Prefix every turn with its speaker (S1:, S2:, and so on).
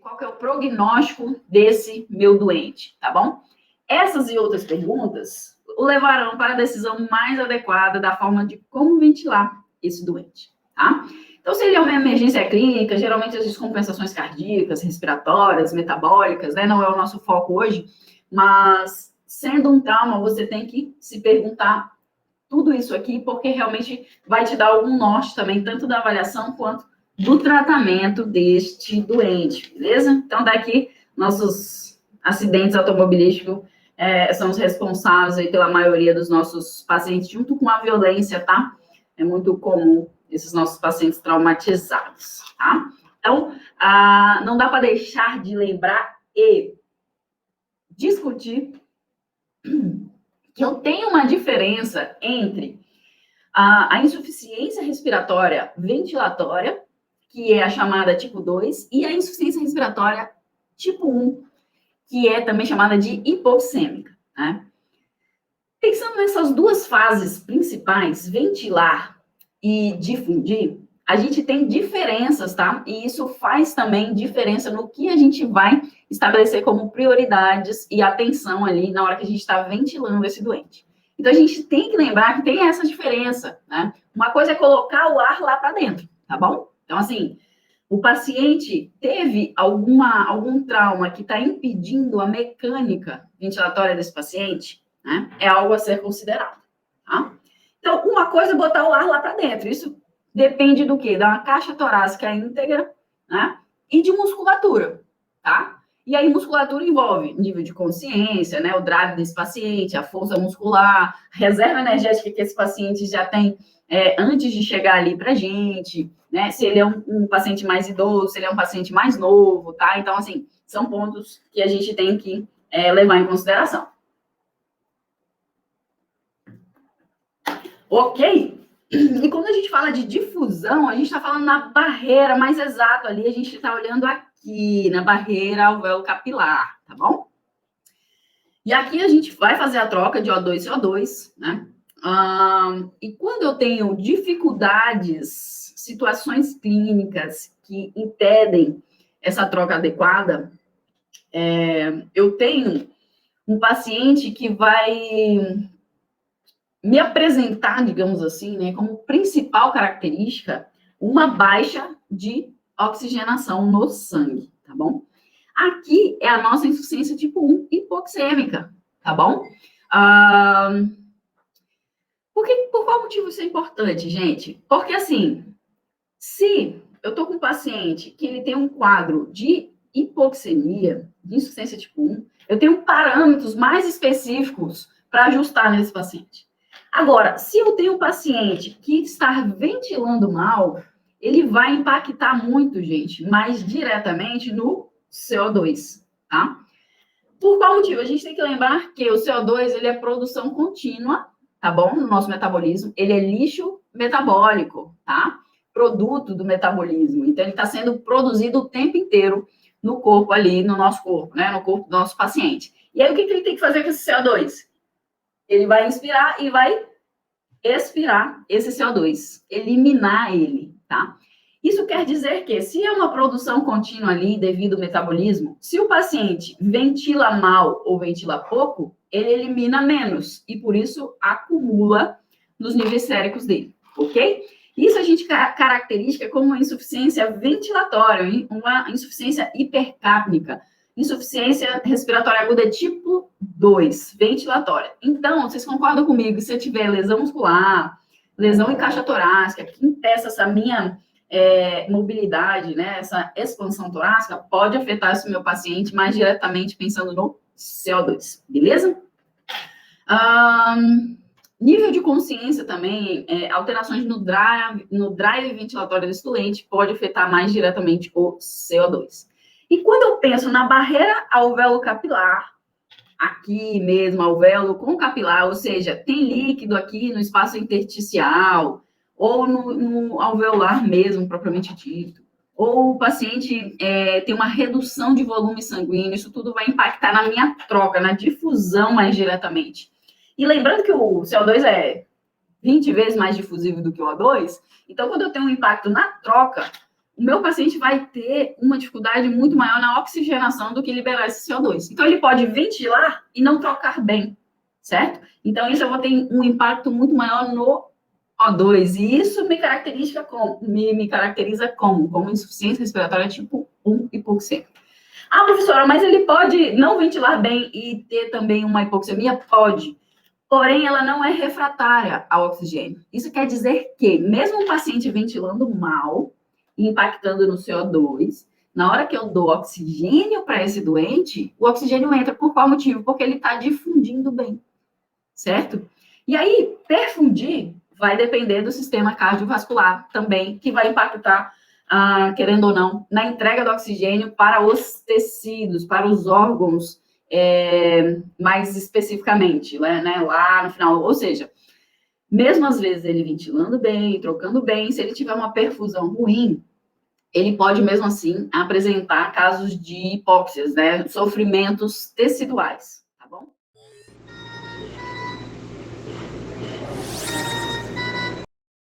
S1: qual que é o prognóstico desse meu doente, tá bom? Essas e outras perguntas o levarão para a decisão mais adequada da forma de como ventilar esse doente, tá? Então, se ele é uma emergência clínica, geralmente as descompensações cardíacas, respiratórias, metabólicas, né? Não é o nosso foco hoje, mas sendo um trauma, você tem que se perguntar tudo isso aqui, porque realmente vai te dar algum norte também, tanto da avaliação quanto do tratamento deste doente, beleza? Então, daqui, nossos acidentes automobilísticos são os responsáveis aí pela maioria dos nossos pacientes, junto com a violência, tá? É muito comum esses nossos pacientes traumatizados, tá? Então, não dá para deixar de lembrar e discutir que eu tenho uma diferença entre a insuficiência respiratória ventilatória, que é a chamada tipo 2, e a insuficiência respiratória tipo 1, que é também chamada de hipoxêmica, né? Pensando nessas duas fases principais, ventilar e difundir, a gente tem diferenças, tá? E isso faz também diferença no que a gente vai estabelecer como prioridades e atenção ali na hora que a gente está ventilando esse doente. Então, a gente tem que lembrar que tem essa diferença, né? Uma coisa é colocar o ar lá para dentro, tá bom? Então, assim, o paciente teve algum trauma que está impedindo a mecânica ventilatória desse paciente, né? É algo a ser considerado, tá? Então, uma coisa é botar o ar lá para dentro. Isso depende do quê? Da caixa torácica íntegra, né? E de musculatura, tá? E aí, musculatura envolve nível de consciência, né? O drive desse paciente, a força muscular, reserva energética que esse paciente já tem antes de chegar ali pra gente, né? Se ele é um paciente mais idoso, se ele é um paciente mais novo, tá? Então, assim, são pontos que a gente tem que levar em consideração. Ok? E quando a gente fala de difusão, a gente está falando na barreira mais exato ali, a gente está olhando aqui, na barreira alvéolo-capilar, tá bom? E aqui a gente vai fazer a troca de O2 e CO2, né? E quando eu tenho dificuldades, situações clínicas que impedem essa troca adequada, eu tenho um paciente que vai me apresentar, digamos assim, né, como principal característica, uma baixa de oxigenação no sangue, tá bom? Aqui é a nossa insuficiência tipo 1 hipoxêmica, tá bom? Por qual motivo isso é importante, gente? Porque, assim, se eu tô com um paciente que ele tem um quadro de hipoxemia, de insuficiência tipo 1, eu tenho parâmetros mais específicos para ajustar nesse paciente. Agora, se eu tenho um paciente que está ventilando mal, ele vai impactar muito, gente, mais diretamente no CO2, tá? Por qual motivo? A gente tem que lembrar que o CO2, ele é produção contínua, tá bom? No nosso metabolismo. Ele é lixo metabólico, tá? Produto do metabolismo. Então, ele está sendo produzido o tempo inteiro no corpo ali, no nosso corpo, né? No corpo do nosso paciente. E aí, o que ele tem que fazer com esse CO2? Ele vai inspirar e vai expirar esse CO2, eliminar ele, tá? Isso quer dizer que, se é uma produção contínua ali, devido ao metabolismo, se o paciente ventila mal ou ventila pouco, ele elimina menos, e por isso acumula nos níveis séricos dele, ok? Isso a gente caracteriza como uma insuficiência ventilatória, uma insuficiência hipercápnica, insuficiência respiratória aguda tipo 2, ventilatória. Então, vocês concordam comigo, se eu tiver lesão muscular, lesão em caixa torácica, que impeça essa minha mobilidade, né, essa expansão torácica, pode afetar esse meu paciente mais diretamente pensando no CO2, beleza? Nível de consciência também, alterações no drive ventilatório desse doente pode afetar mais diretamente o CO2. E quando eu penso na barreira alvéolo-capilar, aqui mesmo, alvéolo com capilar, ou seja, tem líquido aqui no espaço intersticial, ou no alveolar mesmo, propriamente dito, ou o paciente tem uma redução de volume sanguíneo, isso tudo vai impactar na minha troca, na difusão mais diretamente. E lembrando que o CO2 é 20 vezes mais difusivo do que o O2, então quando eu tenho um impacto na troca, o meu paciente vai ter uma dificuldade muito maior na oxigenação do que liberar esse CO2. Então, ele pode ventilar e não trocar bem, certo? Então, isso eu vou ter um impacto muito maior no O2. E isso me caracteriza como insuficiência respiratória tipo 1 hipoxêmica. Ah, professora, mas ele pode não ventilar bem e ter também uma hipoxemia? Pode. Porém, ela não é refratária ao oxigênio. Isso quer dizer que, mesmo um paciente ventilando mal, impactando no CO2, na hora que eu dou oxigênio para esse doente, o oxigênio entra por qual motivo? Porque ele está difundindo bem, certo? E aí, perfundir vai depender do sistema cardiovascular também, que vai impactar, querendo ou não, na entrega do oxigênio para os tecidos, para os órgãos, mais especificamente, né, lá no final. Ou seja, mesmo às vezes ele ventilando bem, trocando bem, se ele tiver uma perfusão ruim, ele pode mesmo assim apresentar casos de hipóxias, né, sofrimentos teciduais.